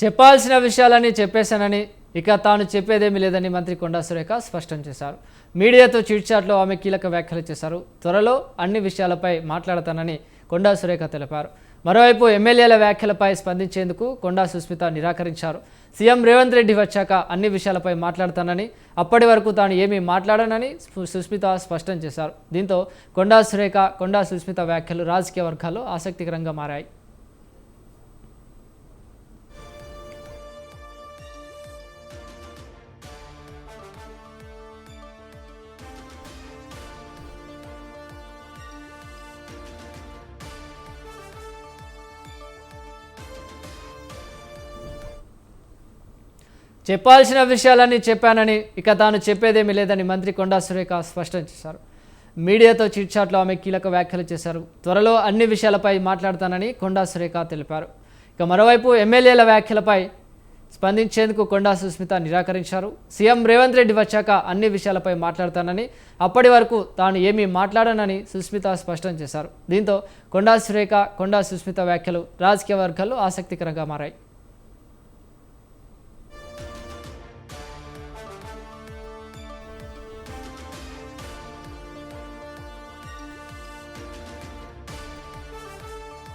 చెప్పాల్సిన విషయాలని చెప్పేశానని ఇక తాను చెప్పేదేమీ లేదని మంత్రి కొండా సురేఖ స్పష్టం చేశారు. మీడియాతో చిట్చాట్లో ఆమె కీలక వ్యాఖ్యలు చేశారు. త్వరలో అన్ని విషయాలపై మాట్లాడతానని కొండా సురేఖ తెలిపారు. మరోవైపు ఎమ్మెల్యేల వ్యాఖ్యలపై స్పందించేందుకు కొండా సుస్మిత నిరాకరించారు. సీఎం రేవంత్ రెడ్డి వచ్చాక అన్ని విషయాలపై మాట్లాడతానని, అప్పటి వరకు తాను ఏమీ మాట్లాడనని సుస్మిత స్పష్టం చేశారు. దీంతో కొండా సురేఖ, కొండా సుస్మిత వ్యాఖ్యలు రాజకీయ వర్గాల్లో ఆసక్తికరంగా మారాయి. చెప్పాల్సిన విషయాలన్నీ చెప్పానని ఇక తాను చెప్పేదేమీ లేదని మంత్రి కొండా సురేఖ స్పష్టం చేశారు. మీడియాతో చిట్చాట్లో ఆమె కీలక వ్యాఖ్యలు చేశారు. త్వరలో అన్ని విషయాలపై మాట్లాడతానని కొండా సురేఖ తెలిపారు. ఇక మరోవైపు ఎమ్మెల్యేల వ్యాఖ్యలపై స్పందించేందుకు కొండా సుస్మిత నిరాకరించారు. సీఎం రేవంత్ రెడ్డి వచ్చాక అన్ని విషయాలపై మాట్లాడతానని, అప్పటి వరకు తాను ఏమీ మాట్లాడనని సుస్మిత స్పష్టం చేశారు. దీంతో కొండా సురేఖ, కొండా సుస్మిత వ్యాఖ్యలు రాజకీయ వర్గాల్లో ఆసక్తికరంగా మారాయి.